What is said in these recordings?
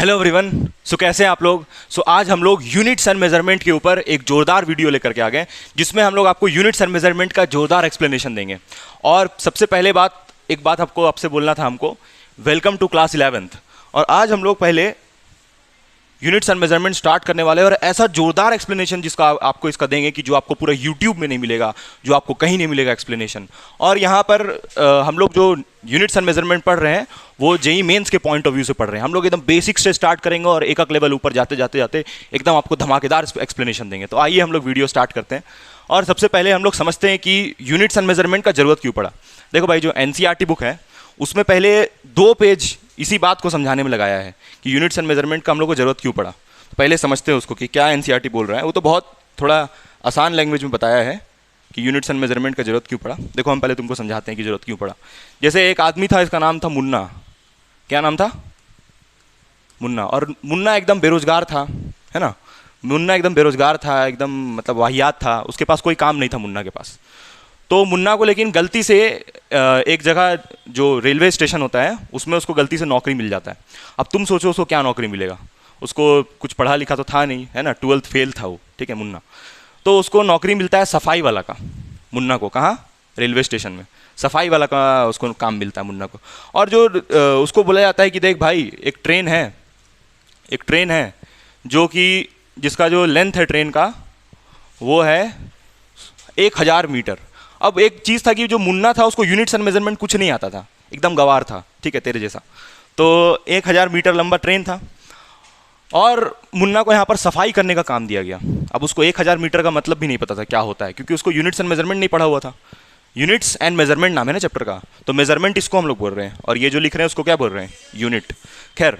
Hello everyone. सो कैसे हैं आप लोग। आज हम लोग यूनिट्स एंड मेजरमेंट के ऊपर एक जोरदार वीडियो लेकर के आ गए जिसमें हम लोग आपको यूनिट्स एंड मेजरमेंट का जोरदार एक्सप्लेनेशन देंगे। और सबसे पहले एक बात आपसे बोलना था हमको, वेलकम टू क्लास 11th। और आज हम लोग पहले यूनिट्स एंड मेजरमेंट स्टार्ट करने वाले हैं और ऐसा जोरदार एक्सप्लेनेशन जिसका आपको इसका देंगे कि जो आपको पूरा यूट्यूब में नहीं मिलेगा, जो आपको कहीं नहीं मिलेगा एक्सप्लेनेशन। और यहाँ पर हम लोग जो यूनिट्स एंड मेजरमेंट पढ़ रहे हैं वो जेई मेंस के पॉइंट ऑफ व्यू से पढ़ रहे हैं। हम लोग एकदम बेसिक से स्टार्ट करेंगे और एक लेवल ऊपर जाते जाते जाते एकदम आपको धमाकेदार एक्सप्लेनेशन देंगे। तो आइए हम लोग वीडियो स्टार्ट करते हैं। और सबसे पहले हम लोग समझते हैं कि यूनिट्स एंड मेजरमेंट का जरूरत क्यों पड़ा। देखो भाई, जो एनसीईआरटी बुक है उसमें पहले 2 पेज इसी बात को समझाने में लगाया है कि यूनिट्स एंड मेजरमेंट का हम लोग को जरूरत क्यों पड़ा। पहले समझते हैं उसको कि क्या एनसीईआरटी बोल रहा है। वो तो बहुत थोड़ा आसान लैंग्वेज में बताया है कि यूनिट्स एंड मेजरमेंट का जरूरत क्यों पड़ा। देखो, हम पहले तुमको समझाते हैं कि जरूरत क्यों पड़ा। जैसे एक आदमी था, इसका नाम था मुन्ना। क्या नाम था? मुन्ना। और मुन्ना एकदम बेरोजगार था, है ना। मुन्ना एकदम बेरोजगार था, एकदम मतलब वाहियात था। उसके पास कोई काम नहीं था मुन्ना के पास। तो मुन्ना को लेकिन गलती से एक जगह जो रेलवे स्टेशन होता है उसमें उसको गलती से नौकरी मिल जाता है। अब तुम सोचो उसको क्या नौकरी मिलेगा। उसको कुछ पढ़ा लिखा तो था नहीं, है ना, 12th फेल था वो, ठीक है, मुन्ना। तो उसको नौकरी मिलता है सफाई वाला का। मुन्ना को कहाँ? रेलवे स्टेशन में सफाई वाला का उसको काम मिलता है मुन्ना को। और जो उसको बोला जाता है कि देख भाई, एक ट्रेन है जो कि जिसका जो लेंथ है ट्रेन का वो है 1000 मीटर। अब एक चीज़ था कि जो मुन्ना था उसको यूनिट्स एंड मेजरमेंट कुछ नहीं आता था, एकदम गवार था, ठीक है, तेरे जैसा। तो 1000 मीटर लंबा ट्रेन था और मुन्ना को यहाँ पर सफाई करने का काम दिया गया। अब उसको 1000 मीटर का मतलब भी नहीं पता था क्या होता है, क्योंकि उसको यूनिट्स एंड मेजरमेंट नहीं पढ़ा हुआ था। यूनिट्स एंड मेजरमेंट नाम है ना चैप्टर का, तो मेजरमेंट इसको हम लोग बोल रहे हैं और ये जो लिख रहे हैं उसको क्या बोल रहे हैं? यूनिट। खैर,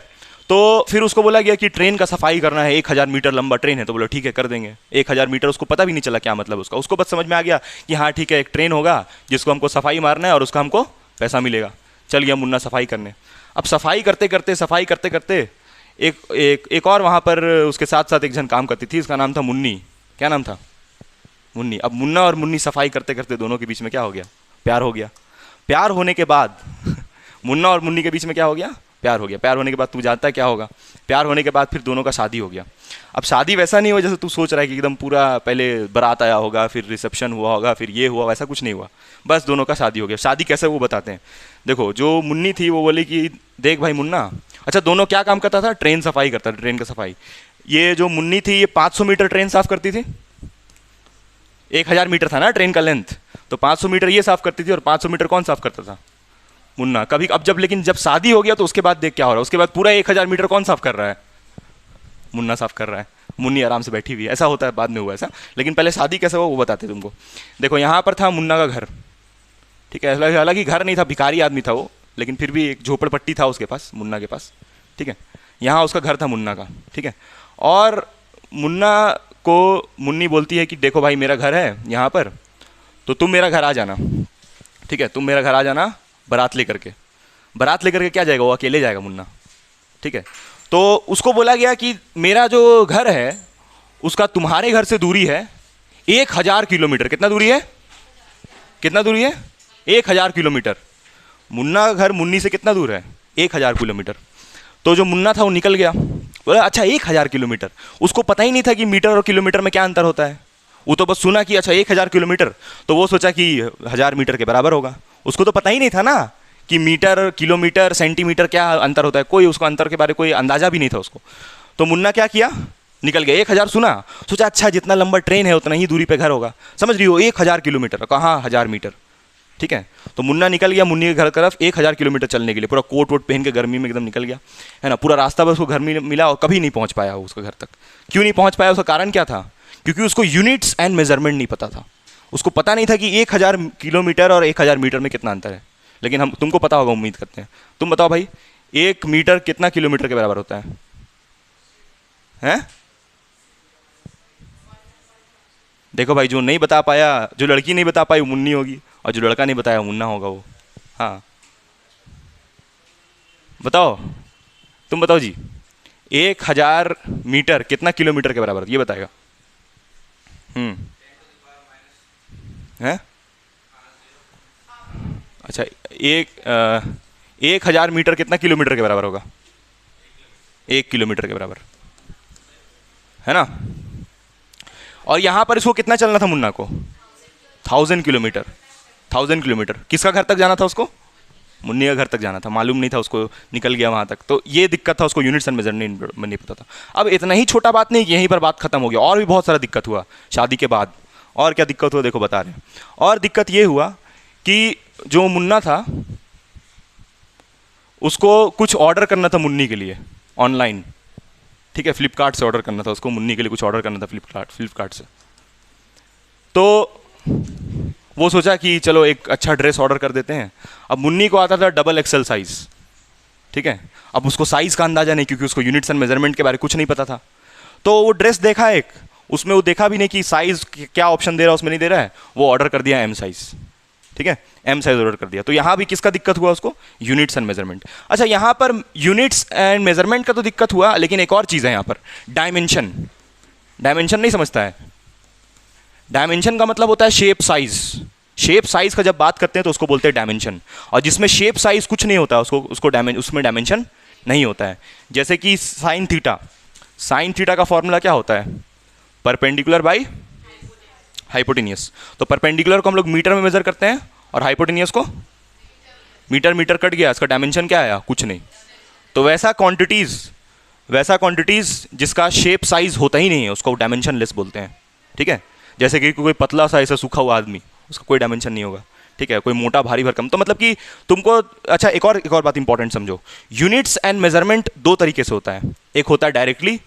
तो फिर उसको बोला गया कि ट्रेन का सफाई करना है, 1000 मीटर लंबा ट्रेन है। तो बोला ठीक है, कर देंगे। 1000 मीटर उसको पता भी नहीं चला क्या मतलब उसका। उसको बस समझ में आ गया कि हाँ ठीक है, एक ट्रेन होगा जिसको हमको सफाई मारना है और उसका हमको पैसा मिलेगा। चल गया मुन्ना सफाई करने। अब सफाई करते करते एक और वहाँ पर उसके साथ साथ एक जन काम करती थी, उसका नाम था मुन्नी। क्या नाम था? मुन्नी। अब मुन्ना और मुन्नी सफाई करते करते दोनों के बीच में क्या हो गया? प्यार हो गया। प्यार होने के बाद मुन्ना और मुन्नी के बीच में क्या हो गया? प्यार हो गया। प्यार होने के बाद तू जानता है क्या होगा? प्यार होने के बाद फिर दोनों का शादी हो गया। अब शादी वैसा नहीं हुआ जैसे तू सोच रहा है कि एकदम पूरा पहले बारात आया होगा, फिर रिसेप्शन हुआ होगा, फिर ये हुआ, वैसा कुछ नहीं हुआ। बस दोनों का शादी हो गया। शादी कैसे वो बताते हैं। देखो, जो मुन्नी थी वो बोली कि देख भाई मुन्ना, अच्छा दोनों क्या काम करता था? ट्रेन सफाई करता था, ट्रेन का सफाई। ये जो मुन्नी थी ये 500 मीटर ट्रेन साफ करती थी। 1000 मीटर था ना ट्रेन का लेंथ, तो 500 मीटर ये साफ करती थी और 500 मीटर कौन साफ करता था? मुन्ना। कभी अब लेकिन जब शादी हो गया तो उसके बाद देख क्या हो रहा है। उसके बाद पूरा 1000 मीटर कौन साफ कर रहा है? मुन्ना साफ कर रहा है। मुन्नी आराम से बैठी हुई है। ऐसा होता है, बाद में हुआ ऐसा। लेकिन पहले शादी कैसे हुआ वो बताते तुमको। देखो, यहाँ पर था मुन्ना का घर, ठीक है। हालांकि घर नहीं था, भिखारी आदमी था वो, लेकिन फिर भी एक झोपड़पट्टी था उसके पास, मुन्ना के पास, ठीक है। यहाँ उसका घर था मुन्ना का, ठीक है। और मुन्ना को मुन्नी बोलती है कि देखो भाई, मेरा घर है यहाँ पर, तो तुम मेरा घर आ जाना, ठीक है। तुम मेरा घर आ जाना बारात लेकर के। बारात लेकर के क्या जाएगा? वो अकेले जाएगा मुन्ना, ठीक है। तो उसको बोला गया कि मेरा जो घर है उसका तुम्हारे घर से दूरी है 1000 किलोमीटर। कितना दूरी है? कितना दूरी है? 1000 किलोमीटर। मुन्ना का घर मुन्नी से कितना दूर है? 1000 किलोमीटर। तो जो मुन्ना था वो निकल गया, बोला अच्छा 1000 किलोमीटर। उसको पता ही नहीं था कि मीटर और किलोमीटर में क्या अंतर होता है। वो तो बस सुना कि अच्छा 1000 किलोमीटर, तो वो सोचा कि 1000 मीटर के बराबर होगा। उसको तो पता ही नहीं था ना कि मीटर, किलोमीटर, सेंटीमीटर क्या अंतर होता है। कोई उसको अंतर के बारे में कोई अंदाजा भी नहीं था उसको। तो मुन्ना क्या किया? निकल गया। 1000 सुना, सोचा अच्छा जितना लंबा ट्रेन है उतना ही दूरी पे घर होगा। समझ रही हो? 1000 किलोमीटर, कहाँ 1000 मीटर, ठीक है। तो मुन्ना निकल गया मुन्नी के घर तरफ 1000 किलोमीटर चलने के लिए। पूरा कोट वोट पहन के गर्मी में एकदम निकल गया, है ना। पूरा रास्ता बस उसको घर में मिला और कभी नहीं पहुंच पाया वो उसके घर तक। क्यों नहीं पहुंच पाया? उसका कारण क्या था? क्योंकि उसको यूनिट्स एंड मेजरमेंट नहीं पता था। उसको पता नहीं था कि 1000 किलोमीटर और 1000 मीटर में कितना अंतर है। लेकिन हम तुमको पता होगा, उम्मीद करते हैं। तुम बताओ भाई, 1 मीटर कितना किलोमीटर के बराबर होता है? हैं? देखो भाई, जो नहीं बता पाया, जो लड़की नहीं बता पाई वो मुन्नी होगी, और जो लड़का नहीं बताया मुन्ना होगा वो। हाँ बताओ, तुम बताओ जी। 1000 मीटर कितना किलोमीटर के बराबर ये बताएगा? है? अच्छा, 1000 मीटर कितना किलोमीटर के बराबर होगा? 1 किलोमीटर के बराबर, है ना। और यहां पर इसको कितना चलना था मुन्ना को? 1000 किलोमीटर। 1000 किलोमीटर। किसका घर तक जाना था उसको? मुन्नी का घर तक जाना था, मालूम नहीं था उसको, निकल गया वहां तक। तो ये दिक्कत था उसको, यूनिट्स एंड मेजरमेंट नहीं पता था। अब इतना ही छोटा बात नहीं कि यहीं पर बात खत्म हो गया, और भी बहुत सारा दिक्कत हुआ शादी के बाद। और क्या दिक्कत हुआ देखो बता रहे हैं। और दिक्कत ये हुआ कि जो मुन्ना था उसको कुछ ऑर्डर करना था मुन्नी के लिए ऑनलाइन, ठीक है, फ्लिपकार्ट से ऑर्डर करना था उसको, मुन्नी के लिए कुछ ऑर्डर करना था फ्लिपकार्ट से। तो वो सोचा कि चलो एक अच्छा ड्रेस ऑर्डर कर देते हैं। अब मुन्नी को आता था डबल एक्सेल साइज, ठीक है। अब उसको साइज का अंदाजा नहीं, क्योंकि उसको यूनिट्स एंड मेजरमेंट के बारे में कुछ नहीं पता था। तो वो ड्रेस देखा एक, उसमें वो देखा भी नहीं कि साइज क्या ऑप्शन दे रहा है, उसमें नहीं दे रहा है, वो ऑर्डर कर दिया एम साइज, ठीक है, एम साइज ऑर्डर कर दिया। तो यहाँ भी किसका दिक्कत हुआ उसको? Units and measurement. अच्छा, यहाँ पर यूनिट्स एंड मेजरमेंट का तो दिक्कत हुआ, लेकिन एक और चीज़ है यहाँ पर, डायमेंशन। डायमेंशन नहीं समझता है? डायमेंशन का मतलब होता है शेप साइज। शेप साइज का जब बात करते हैं तो उसको बोलते हैं डायमेंशन। और जिसमें शेप साइज कुछ नहीं होता उसमें डायमेंशन नहीं होता है। जैसे कि साइन थीटा, साइन थीटा का फॉर्मूला क्या होता है? Perpendicular by hypotenuse. तो परपेंडिकुलर को हम लोग मीटर में मेजर करते हैं और हाइपोटेनियस को मीटर। मीटर कट गया, इसका डायमेंशन क्या आया? कुछ नहीं। तो वैसा क्वांटिटीज जिसका शेप साइज होता ही नहीं है उसको डायमेंशन लेस बोलते हैं, ठीक है। जैसे कि कोई पतला सा ऐसा सूखा हुआ आदमी, उसका कोई डायमेंशन नहीं होगा, ठीक है। कोई मोटा भारी भरकम, तो मतलब कि तुमको, अच्छा एक और बात इंपॉर्टेंट समझो, यूनिट्स एंड मेजरमेंट दो तरीके से होता है। एक होता है डायरेक्टली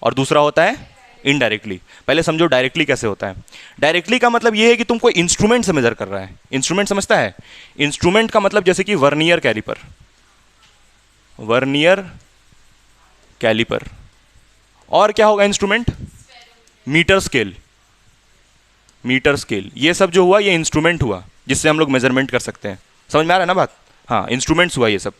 और दूसरा होता है इनडायरेक्टली। पहले समझो डायरेक्टली कैसे होता है। डायरेक्टली का मतलब ये है कि तुम कोई इंस्ट्रूमेंट से मेजर कर रहा है। इंस्ट्रूमेंट समझता है? इंस्ट्रूमेंट का मतलब जैसे कि वर्नियर कैलिपर, वर्नियर कैलिपर। और क्या होगा instrument? Metre scale, metre scale. ये सब जो हुआ ये इंस्ट्रूमेंट हुआ जिससे हम लोग मेजरमेंट कर सकते हैं। समझ में आ रहा है ना बात? हाँ, इंस्ट्रूमेंट्स हुआ ये सब।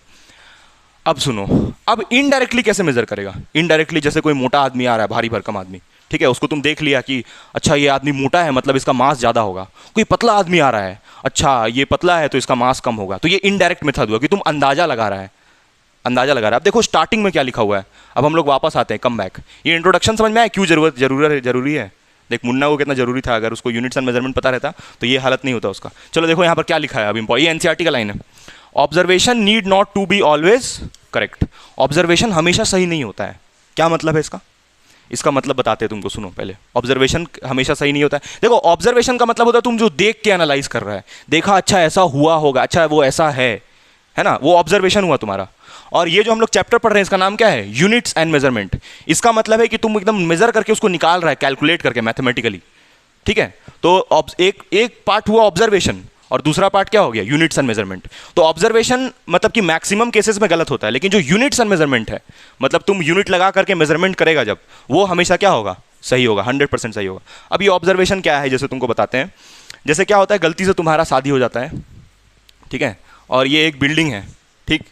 अब सुनो, अब इनडायरेक्टली कैसे मेजर करेगा? इनडायरेक्टली जैसे कोई मोटा आदमी आ रहा है, भारी भरकम आदमी, ठीक है, उसको तुम देख लिया कि अच्छा ये आदमी मोटा है मतलब इसका मास ज़्यादा होगा। कोई पतला आदमी आ रहा है, अच्छा ये पतला है तो इसका मास कम होगा। तो ये इनडायरेक्ट मेथड हुआ कि तुम अंदाजा लगा रहा है, अंदाजा लगा रहा है। अब देखो स्टार्टिंग में क्या लिखा हुआ है। अब हम लोग वापस आते हैं, कम बैक। ये इंट्रोडक्शन समझ में आया क्यों जरूरी है? देख मुन्ना को कितना जरूरी था, अगर उसको यूनिट्स एंड मेजरमेंट पता रहता तो ये हालत नहीं होता उसका। चलो देखो यहाँ पर क्या लिखा है। अब ये एनसीईआरटी का लाइन है, observation need not to be always correct. Observation हमेशा सही नहीं होता है। क्या मतलब है इसका? इसका मतलब बताते हैं तुमको, सुनो पहले। ऑब्जर्वेशन हमेशा सही नहीं होता है। देखो ऑब्जर्वेशन का मतलब होता है तुम जो देख के एनालाइज कर रहा है, देखा अच्छा ऐसा हुआ होगा, अच्छा वो ऐसा है ना, वो ऑब्जर्वेशन हुआ तुम्हारा। और ये जो हम लोग चैप्टर पढ़ रहे हैं इसका नाम क्या है? Units and measurement. इसका मतलब है कि तुम एकदम मेजर करके उसको निकाल रहा है, कैलकुलेट करके मैथमेटिकली, ठीक है। तो एक पार्ट हुआ ऑब्जर्वेशन और दूसरा पार्ट क्या हो गया? Units and measurement. तो ऑब्जर्वेशन मतलब कि मैक्सिमम केसेस में गलत होता है, लेकिन जो यूनिट्स एंड मेजरमेंट है, मतलब तुम यूनिट लगा करके मेजरमेंट करेगा जब, वो हमेशा क्या होगा? सही होगा, 100% सही होगा। अब ये ऑब्जर्वेशन क्या है, जैसे तुमको बताते हैं। जैसे क्या होता है, गलती से तुम्हारा शादी हो जाता है, ठीक है, और ये एक बिल्डिंग है, ठीक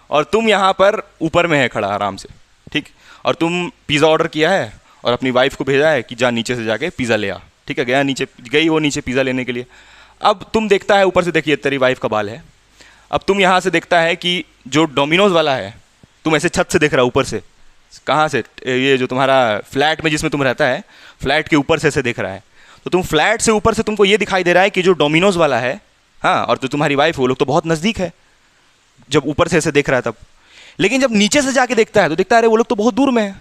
और तुम यहाँ पर ऊपर में है खड़ा आराम से, ठीक, और तुम पिज़्ज़ा ऑर्डर किया है और अपनी वाइफ को भेजा है कि जा नीचे से जाके पिज़्ज़ा ले आ, ठीक है। गई वो नीचे पिज़्ज़ा लेने के लिए। अब तुम देखता है ऊपर से, देखिए तेरी वाइफ का बाल है। अब तुम यहाँ से देखता है कि जो डोमिनोज वाला है, तुम ऐसे छत से देख रहा है ऊपर से, कहाँ से? ये जो तुम्हारा फ्लैट में जिसमें तुम रहता है, फ्लैट के ऊपर से ऐसे देख रहा है। तो तुम फ्लैट से ऊपर से तुमको ये दिखाई दे रहा है कि जो डोमिनोज वाला है, हाँ, और जो तुम्हारी वाइफ, वो लोग तो बहुत नज़दीक है जब ऊपर से ऐसे देख रहा है तब। लेकिन जब नीचे से जाके देखता है तो देखता है अरे वो लोग तो बहुत दूर में है।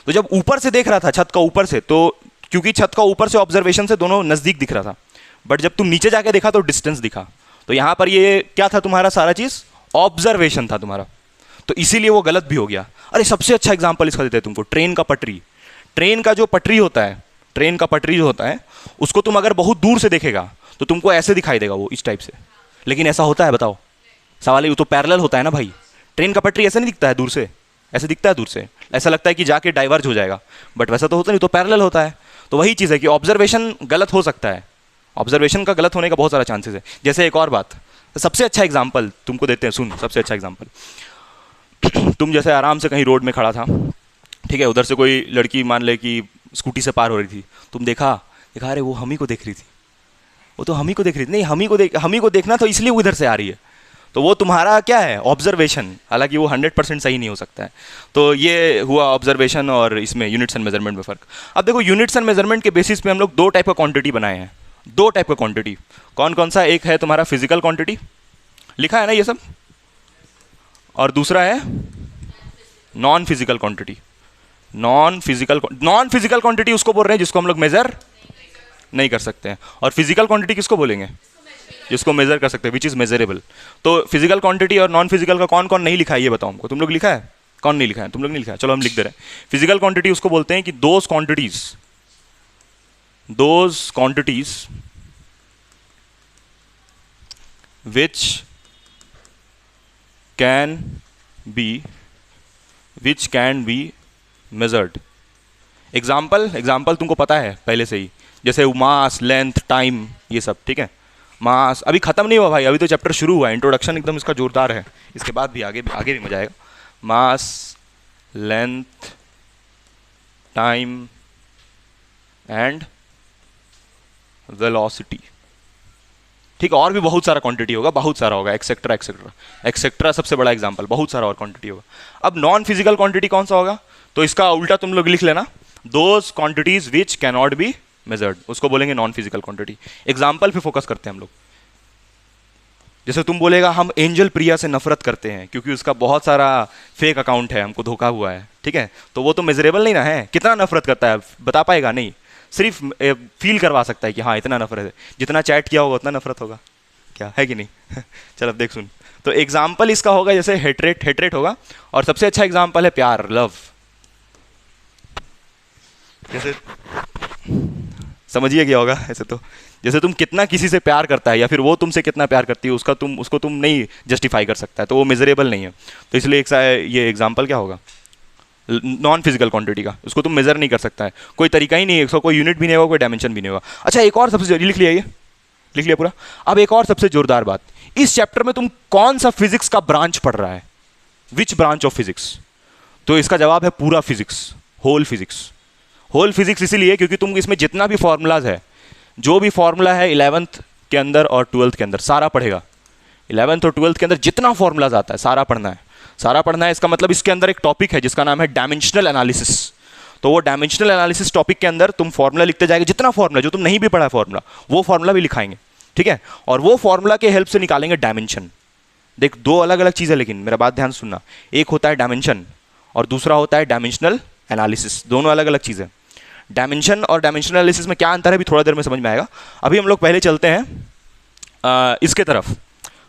तो जब ऊपर से देख रहा था छत का ऊपर से, तो क्योंकि छत का ऊपर से ऑब्जर्वेशन से दोनों नज़दीक दिख रहा था, बट जब तुम नीचे जाके देखा तो डिस्टेंस दिखा। तो यहाँ पर ये क्या था तुम्हारा? सारा चीज़ ऑब्जर्वेशन था तुम्हारा, तो इसीलिए वो गलत भी हो गया। अरे सबसे अच्छा एग्जाम्पल इसका देते हैं तुमको, ट्रेन का पटरी। ट्रेन का जो पटरी होता है, ट्रेन का पटरी जो होता है, उसको तुम अगर बहुत दूर से देखेगा तो तुमको ऐसे दिखाई देगा, वो इस टाइप से। लेकिन ऐसा होता है? बताओ, सवाल है। वो तो पैरेलल होता है ना भाई। ट्रेन का पटरी ऐसे नहीं दिखता है दूर से, ऐसे दिखता है दूर से, ऐसा लगता है कि जाके डाइवर्ज हो जाएगा, बट वैसा तो होता नहीं, तो पैरेलल होता है। तो वही चीज़ है कि ऑब्जर्वेशन गलत हो सकता है, ऑब्जर्वेशन का गलत होने का बहुत सारा चांसेस है। जैसे एक और बात, सबसे अच्छा एग्जाम्पल तुमको देते हैं, सुन, सबसे अच्छा एग्जाम्पल। तुम जैसे आराम से कहीं रोड में खड़ा था, ठीक है, उधर से कोई लड़की मान ले कि स्कूटी से पार हो रही थी, तुम देखा अरे वो हम ही को देख रही थी, वो तो हम ही को देख रही थी, नहीं हम ही को देखना तो इसलिए वो इधर से आ रही है। तो वो तुम्हारा क्या है, ऑब्जर्वेशन, हालांकि वो 100% सही नहीं हो सकता है। तो ये हुआ ऑब्जर्वेशन और इसमें यूनिट्स एंड मेजरमेंट में फ़र्क। अब देखो यूनिट्स एंड मेजरमेंट के बेसिस पे हम लोग दो टाइप का क्वांटिटी बनाए हैं, दो टाइप का क्वांटिटी। कौन कौन सा? एक है तुम्हारा फिजिकल क्वांटिटी, लिखा है ना ये सब, और दूसरा है non physical quantity. Non physical quantity उसको बोल रहे हैं जिसको हम लोग मेजर नहीं कर सकते हैं, और फिजिकल क्वांटिटी किसको बोलेंगे? जिसको मेजर कर सकते हैं, विच इज मेजरेबल। तो फिजिकल क्वांटिटी और नॉन फिजिकल का कौन कौन नहीं लिखा है ये बताओ हमको। तुम लोग लिखा है? कौन नहीं लिखा है? तुम लोग नहीं लिखा है, चलो हम लिख दे रहे हैं। फिजिकल क्वांटिटी उसको बोलते हैं कि those quantities which can be measured. Example तुमको पता है पहले से ही, जैसे मास, लेंथ, टाइम, ये सब, ठीक है। मास अभी खत्म नहीं हुआ भाई, अभी तो चैप्टर शुरू हुआ है, इंट्रोडक्शन एकदम इसका जोरदार है, इसके बाद भी आगे भी मजा आएगा। मास, लेंथ, टाइम एंड वेलोसिटी, ठीक है। और भी बहुत सारा क्वांटिटी होगा, बहुत सारा होगा, एक्सेट्रा एक्सेट्रा एक्सेट्रा, सबसे बड़ा एग्जांपल, बहुत सारा और क्वांटिटी होगा। अब नॉन फिजिकल क्वांटिटी कौन सा होगा? तो इसका उल्टा तुम लोग लिख लेना, those quantities which can not be measured, उसको बोलेंगे नॉन फिजिकल क्वांटिटी। एग्जाम्पल पे फोकस करते हैं हम लोग। जैसे तुम बोलेगा हम एंजल प्रिया से नफरत करते हैं क्योंकि उसका बहुत सारा फेक अकाउंट है, हमको धोखा हुआ है, ठीक है। तो वो तो मेजरेबल नहीं ना है, कितना नफरत करता है बता पाएगा नहीं, सिर्फ फील करवा सकता है कि हाँ इतना नफरत है, जितना चैट किया होगा उतना नफरत होगा, क्या है कि नहीं? चल अब देख सुन, तो एग्जाम्पल इसका होगा जैसे हेट्रेट होगा, और सबसे अच्छा एग्जाम्पल है प्यार, लव। जैसे समझिए क्या होगा ऐसे, तो जैसे तुम कितना किसी से प्यार करता है या फिर वो तुमसे कितना प्यार करती है, उसको तुम नहीं जस्टिफाई कर सकता है, तो वो मेजरेबल नहीं है। तो इसलिए ये एग्जाम्पल क्या होगा? नॉन फिजिकल क्वांटिटी का, उसको तुम मेजर नहीं कर सकता है, कोई तरीका ही नहीं है, उसका कोई यूनिट भी नहीं होगा, कोई डायमेंशन भी नहीं होगा। अच्छा एक और सबसे, लिख लिया, ये लिख लिया पूरा। अब एक और सबसे जोरदार बात, इस चैप्टर में तुम कौन सा फिजिक्स का ब्रांच पढ़ रहा है? Which branch of physics? तो इसका जवाब है पूरा physics, whole physics. Whole physics इसीलिए क्योंकि तुम इसमें जितना भी फॉर्मूलाज है, जो भी फॉर्मूला है 11th के अंदर और 12th के अंदर सारा पढ़ेगा। 11th और 12th के अंदर जितना फॉर्मूलाज आता है सारा पढ़ना है, सारा पढ़ना है। इसका मतलब इसके अंदर एक टॉपिक है जिसका नाम है डायमेंशनल एनालिसिस। तो वो डायमेंशनल एनालिसिस टॉपिक के अंदर तुम फॉर्मूला लिखते जाएंगे, जितना फॉर्मूला जो तुम नहीं भी पढ़ा है फॉर्मूला, वो फॉर्मूला भी लिखाएंगे, ठीक है। और वो फॉर्मूला के हेल्प से निकालेंगे डायमेंशन। देख दो अलग अलग चीज़ है, लेकिन मेरा बात ध्यान सुनना, एक होता है डायमेंशन और दूसरा होता है डायमेंशनल एनालिसिस, दोनों अलग अलग चीज़ें। डायमेंशन और डायमेंशनल एनालिसिस में क्या अंतर है भी थोड़ा देर में समझ में आएगा। अभी हम लोग पहले चलते हैं इसके तरफ,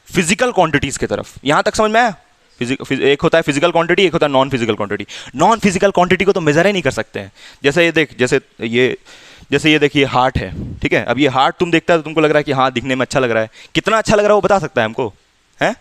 फिजिकल क्वांटिटीज के तरफ। यहां तक समझ में आया? एक होता है फिजिकल क्वांटिटी, एक होता है non physical quantity. Non physical quantity को तो मेजर ही नहीं कर सकते हैं। जैसे ये देख, जैसे ये देखिए हार्ट है, ठीक है। अब ये हार्ट तुम देखता है तो तुमको लग रहा है कि हाँ दिखने में अच्छा लग रहा है, कितना अच्छा लग रहा है वो बता सकता है हमको? है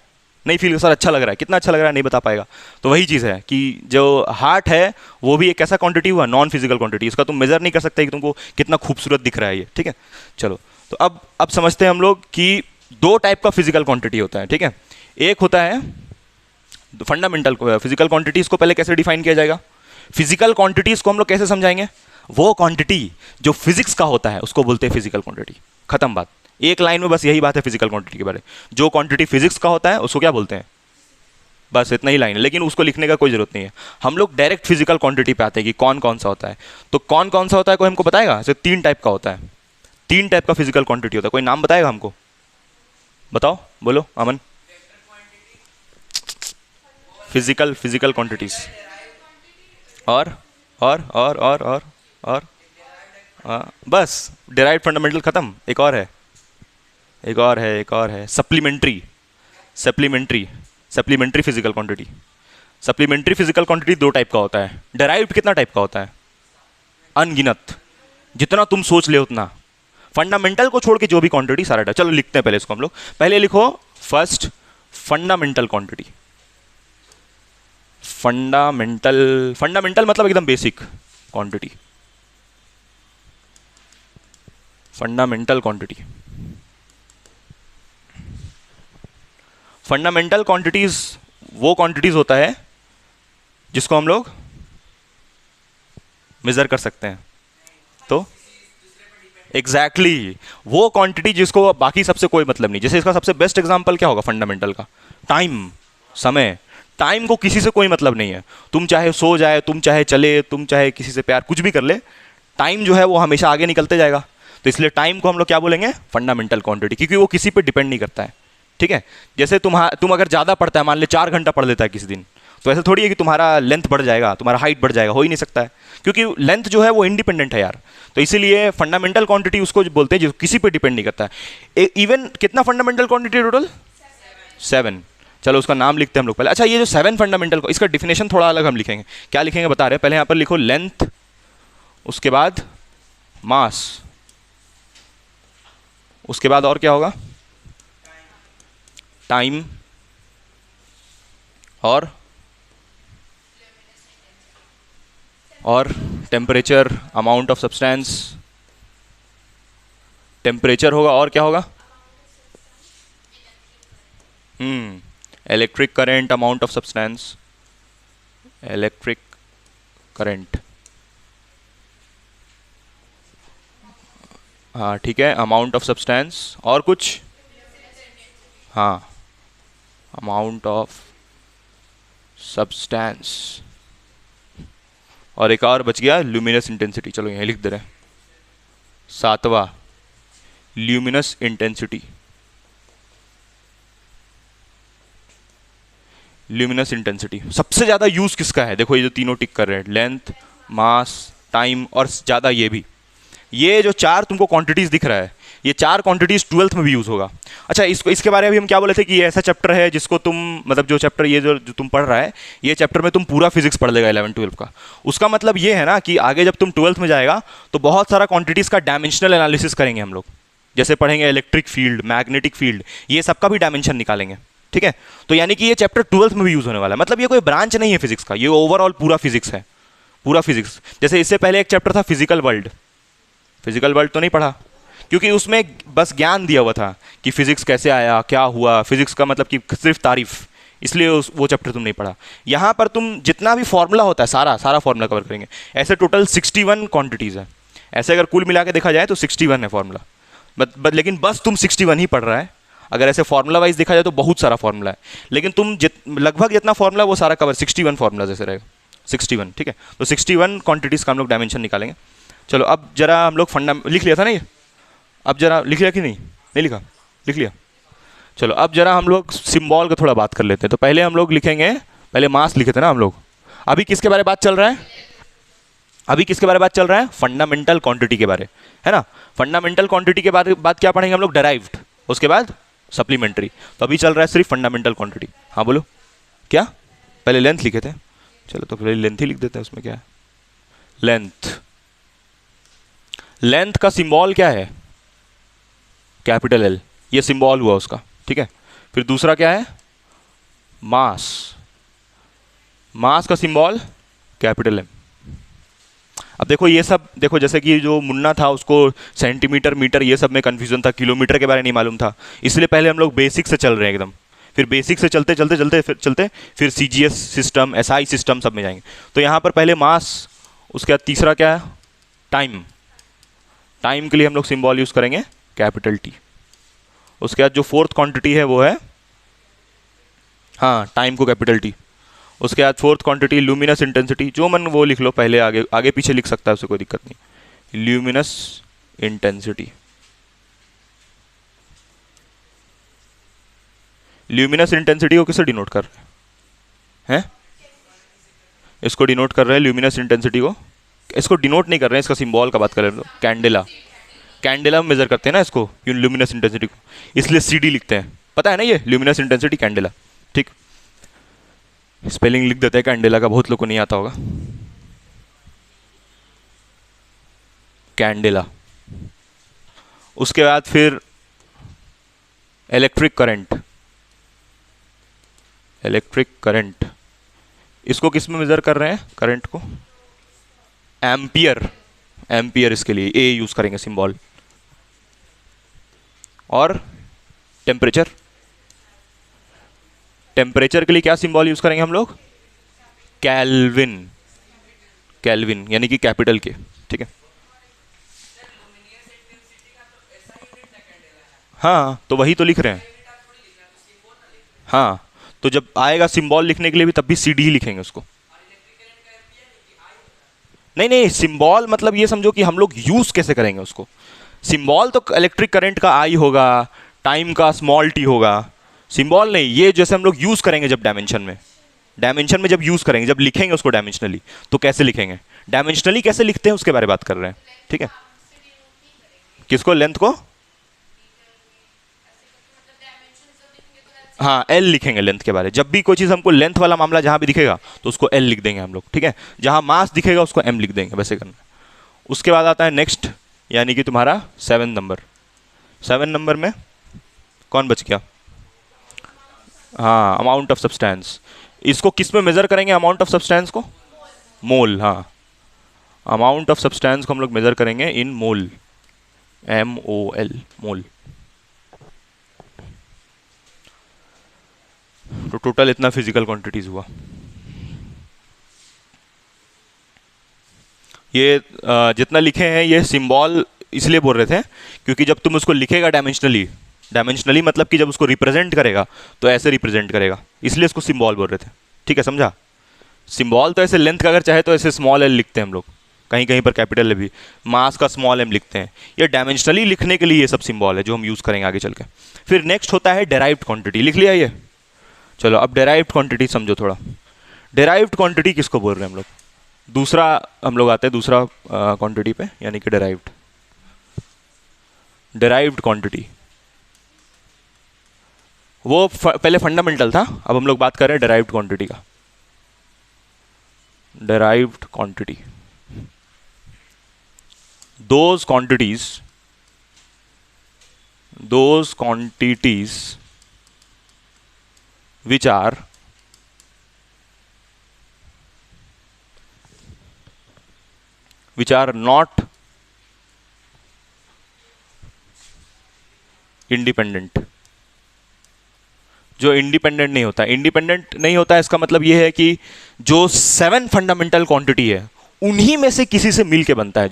नहीं, फील सर अच्छा लग रहा है, कितना अच्छा लग रहा है नहीं बता पाएगा। तो वही चीज़ है कि जो हार्ट है वो भी एक कैसा क्वांटिटी हुआ? Non physical quantity. इसका तुम मेजर नहीं कर सकते कि तुमको कितना खूबसूरत दिख रहा है ये, ठीक है। चलो तो अब समझते हैं हम लोग कि दो टाइप का फिजिकल क्वांटिटी होता है, ठीक है। एक होता है फंडामेंटल फिजिकल क्वांटिटीज को पहले कैसे डिफाइन किया जाएगा? फिजिकल क्वांटिटीज को हम लोग कैसे समझाएंगे? वो क्वांटिटी जो फिजिक्स का होता है उसको बोलते हैं फिजिकल क्वांटिटी। खत्म बात, एक लाइन में बस यही बात है फिजिकल क्वांटिटी के बारे में। जो क्वांटिटी फिजिक्स का होता है उसको क्या बोलते हैं? बस इतना ही लाइन है, लेकिन उसको लिखने का कोई जरूरत नहीं है। हम लोग डायरेक्ट फिजिकल क्वांटिटी पे आते हैं कि कौन कौन सा होता है। तो कौन कौन सा होता है कोई हमको बताएगा? जैसे 3 टाइप का होता है, 3 टाइप का फिजिकल क्वांटिटी होता है, कोई नाम बताएगा हमको? बताओ, बोलो अमन। फिजिकल क्वांटिटीज और बस डिराइव्ड फंडामेंटल खत्म। एक और है supplementary physical quantity. Supplementary physical quantity 2 type का होता है। डिराइव्ड कितना टाइप का होता है? अनगिनत, जितना तुम सोच ले उतना। फंडामेंटल को छोड़ के जो भी क्वांटिटी सारा टाइप। चलो लिखते हैं पहले इसको हम लोग। पहले लिखो फर्स्ट फंडामेंटल क्वांटिटी। फंडामेंटल मतलब एकदम basic quantity, fundamental quantity. Fundamental quantities वो क्वांटिटीज होता है जिसको हम लोग मेजर कर सकते हैं। तो एग्जैक्टली exactly. वो क्वांटिटी जिसको बाकी सबसे कोई मतलब नहीं। जैसे इसका सबसे बेस्ट एग्जांपल क्या होगा फंडामेंटल का? टाइम, समय। टाइम को किसी से कोई मतलब नहीं है। तुम चाहे सो जाए, तुम चाहे चले, तुम चाहे किसी से प्यार कुछ भी कर ले, टाइम जो है वो हमेशा आगे निकलते जाएगा। तो इसलिए टाइम को हम लोग क्या बोलेंगे? फंडामेंटल क्वांटिटी, क्योंकि वो किसी पे डिपेंड नहीं करता है। ठीक है, जैसे तुम अगर ज़्यादा पढ़ता है, मान ले 4 घंटा पढ़ लेता है किसी दिन, तो ऐसा थोड़ी है कि तुम्हारा लेंथ बढ़ जाएगा, तुम्हारा हाइट बढ़ जाएगा, हो ही नहीं सकता है, क्योंकि लेंथ जो है वो इंडिपेंडेंट है यार। तो इसीलिए फंडामेंटल क्वांटिटी उसको बोलते हैं जो किसी पे डिपेंड नहीं करता है। इवन कितना फंडामेंटल क्वांटिटी टोटल? 7। चलो उसका नाम लिखते हैं हम लोग पहले। अच्छा, ये जो 7 फंडामेंटल, इसका डिफिनेशन थोड़ा अलग हम लिखेंगे। क्या लिखेंगे बता रहे हैं? पहले यहाँ पर लिखो लेंथ, उसके बाद मास, उसके बाद और क्या होगा? टाइम, और temperature, amount of substance, temperature होगा, और क्या होगा? Electric current, amount of substance, electric current, हाँ ठीक है, अमाउंट ऑफ सब्सटेंस, और कुछ? हाँ, अमाउंट ऑफ सब्सटेंस, और एक और बच गया, ल्यूमिनस इंटेंसिटी। चलो यहीं लिख दे रहे हैं, 7वां, ल्यूमिनस इंटेंसिटी। ल्यूमिनस इंटेंसिटी सबसे ज़्यादा यूज़ किसका है? देखो ये जो तीनों टिक कर रहे हैं, लेंथ, मास, टाइम, और ज़्यादा ये भी, ये जो 4 तुमको क्वांटिटीज़ दिख रहा है, ये 4 क्वांटिटीज़ 12th में भी यूज़ होगा। अच्छा, इसके बारे में हम क्या बोले थे कि ये ऐसा चैप्टर है जिसको तुम, मतलब जो चैप्टर ये जो तुम पढ़ रहा है, ये चैप्टर में तुम पूरा फिजिक्स पढ़ लेगा 11-12 का। उसका मतलब ये है ना कि आगे जब तुम 12th में जाएगा तो बहुत सारा क्वांटिटीज़ का डायमेंशनल एनालिसिस करेंगे हम लोग। जैसे पढ़ेंगे इलेक्ट्रिक फील्ड, मैग्नेटिक फील्ड, ये सबका भी डायमेंशन निकालेंगे। ठीक है, तो यानी कि ये चैप्टर 12th में भी यूज़ होने वाला है। मतलब ये कोई ब्रांच नहीं है फिजिक्स का, ये ओवरऑल पूरा फिजिक्स है, पूरा फिजिक्स। जैसे इससे पहले एक चैप्टर था फिजिकल वर्ल्ड, फिजिकल वर्ल्ड तो नहीं पढ़ा, क्योंकि उसमें बस ज्ञान दिया हुआ था कि फिजिक्स कैसे आया, क्या हुआ, फिजिक्स का मतलब कि सिर्फ तारीफ, इसलिए वो चैप्टर तुम नहीं पढ़ा। यहाँ पर तुम जितना भी फॉर्मूला होता है सारा फॉर्मूला कवर करेंगे। ऐसे टोटल 61 क्वांटिटीज़ है, ऐसे अगर कुल मिला के देखा जाए तो 61 है फॉर्मूला, लेकिन बस तुम 61 ही पढ़ रहा है। अगर ऐसे फॉर्मूला वाइज देखा जाए तो बहुत सारा फॉर्मूला है, लेकिन तुम लगभग जितना फॉर्मूला वो सारा कवर 61 फॉर्मूला जैसे रहेगा, 61। ठीक है, तो 61 क्वांटिटीज़ का हम लोग डायमेंशन निकालेंगे। चलो अब जरा हम लोग लिख लिया था ना ये, अब जरा लिख लिया कि नहीं लिखा? लिख लिया। चलो अब जरा हम लोग सिंबल का थोड़ा बात कर लेते हैं। तो पहले हम लोग लिखेंगे, पहले मास लिखे थे ना हम लोग। अभी किसके बारे में बात चल रहा है? अभी किसके बारे में बात चल रहा है? फंडामेंटल क्वांटिटी के बारे, है ना। फंडामेंटल क्वांटिटी के बाद क्या पढ़ेंगे हम लोग? डेराइव्ड, उसके बाद सप्लीमेंट्री। तो अभी चल रहा है सिर्फ फंडामेंटल क्वांटिटी। हाँ बोलो क्या? पहले लेंथ लिखे थे, चलो तो पहले लेंथ ही लिख देते हैं, उसमें क्या है? लेंथ, लेंथ का सिंबल क्या है? कैपिटल एल, ये सिंबल हुआ उसका। ठीक है, फिर दूसरा क्या है? मास, मास का सिंबल कैपिटल एम। अब देखो ये सब, देखो जैसे कि जो मुन्ना था उसको सेंटीमीटर, मीटर, ये सब में कंफ्यूजन था, किलोमीटर के बारे में नहीं मालूम था, इसलिए पहले हम लोग बेसिक से चल रहे हैं एकदम। फिर बेसिक से चलते फिर सीजीएस सिस्टम, एसआई सिस्टम सब में जाएंगे। तो यहाँ पर पहले मास, उसके बाद तीसरा क्या है? टाइम। टाइम के लिए हम लोग सिंबल यूज करेंगे कैपिटल टी। उसके बाद जो 4th क्वांटिटी है वो है, हाँ, टाइम को कैपिटल टी। उसके बाद 4th क्वांटिटी ल्यूमिनस इंटेंसिटी, जो मन वो लिख लो, पहले आगे आगे पीछे लिख सकता है, उससे कोई दिक्कत नहीं। ल्यूमिनस इंटेंसिटी, ल्यूमिनस इंटेंसिटी को किससे डिनोट कर रहे हैं? इसको डिनोट कर रहे हैं ल्यूमिनस इंटेंसिटी को। इसको डिनोट नहीं कर रहे हैं, इसका सिंबल का बात कर रहे हैं। तो कैंडेला, कैंडेला में मेजर करते हैं ना इसको, ल्यूमिनस इंटेंसिटी को, इसलिए सीडी लिखते हैं। पता है ना ये ल्यूमिनस इंटेंसिटी कैंडेला। ठीक, स्पेलिंग लिख देते हैं कैंडेला का, बहुत लोग को नहीं आता होगा। कैंडेला। उसके बाद फिर इलेक्ट्रिक करंट, इलेक्ट्रिक करंट, इसको किस में मेजर कर रहे हैं? करंट को एम्पियर, एम्पियर, इसके लिए ए यूज करेंगे सिंबल। और टेम्परेचर, टेम्परेचर के लिए क्या सिंबल यूज करेंगे हम लोग? केल्विन, केल्विन यानी कि कैपिटल के। ठीक है, हाँ तो वही तो लिख रहे हैं। हाँ तो जब आएगा सिंबल लिखने के लिए भी तब भी सी डी ही लिखेंगे उसको। नहीं नहीं, सिंबल मतलब ये समझो कि हम लोग यूज कैसे करेंगे उसको। सिंबल तो इलेक्ट्रिक करंट का आई होगा, टाइम का स्मॉल टी होगा। सिंबल नहीं, ये जैसे हम लोग यूज करेंगे जब डायमेंशन में जब यूज करेंगे, जब लिखेंगे उसको डायमेंशनली, तो कैसे लिखेंगे, डायमेंशनली कैसे लिखते हैं उसके बारे में बात कर रहे हैं। ठीक है, किसको, लेंथ को? हाँ एल लिखेंगे लेंथ के बारे। जब भी कोई चीज़ हमको लेंथ वाला मामला जहाँ भी दिखेगा तो उसको एल लिख देंगे हम लोग। ठीक है, जहाँ मास दिखेगा उसको एम लिख देंगे, वैसे करना। उसके बाद आता है नेक्स्ट, यानी कि तुम्हारा 7 नंबर। 7 नंबर में कौन बच गया? हाँ, अमाउंट ऑफ सब्सटेंस। इसको किस में मेजर करेंगे अमाउंट ऑफ सब्सटेंस को? मोल। हाँ, अमाउंट ऑफ सब्सटेंस को हम लोग मेजर करेंगे इन मोल, MOL, मोल। तो टोटल इतना फिजिकल क्वांटिटीज हुआ। ये जितना लिखे हैं ये सिंबल इसलिए बोल रहे थे क्योंकि जब तुम उसको लिखेगा डायमेंशनली मतलब कि जब उसको रिप्रेजेंट करेगा तो ऐसे रिप्रेजेंट करेगा, इसलिए इसको सिंबल बोल रहे थे। ठीक है, समझा? सिंबल तो ऐसे लेंथ का अगर चाहे तो ऐसे स्मॉल एल लिखते हैं हम लोग, कहीं कहीं पर कैपिटल एल भी, मास का स्मॉल एम लिखते हैं। ये डायमेंशनली लिखने के लिए ये सब सिंबल है जो हम यूज़ करेंगे आगे चल के। फिर नेक्स्ट होता है डेराइव्ड क्वांटिटी। लिख लिया ये? चलो अब डेराइव्ड क्वांटिटी समझो थोड़ा। डेराइव्ड क्वांटिटी किसको बोल रहे हैं हम लोग? दूसरा हम लोग आते हैं दूसरा क्वांटिटी पे, यानी कि डेराइव्ड क्वांटिटी। वो पहले फंडामेंटल था, अब हम लोग बात कर रहे हैं डेराइव्ड क्वांटिटी का। Derived quantity, those quantities which are not independent. जो इंडिपेंडेंट नहीं होता, इंडिपेंडेंट नहीं होता इसका मतलब यह है कि जो 7 फंडामेंटल क्वांटिटी है उन्हीं में से किसी से मिल के बनता है।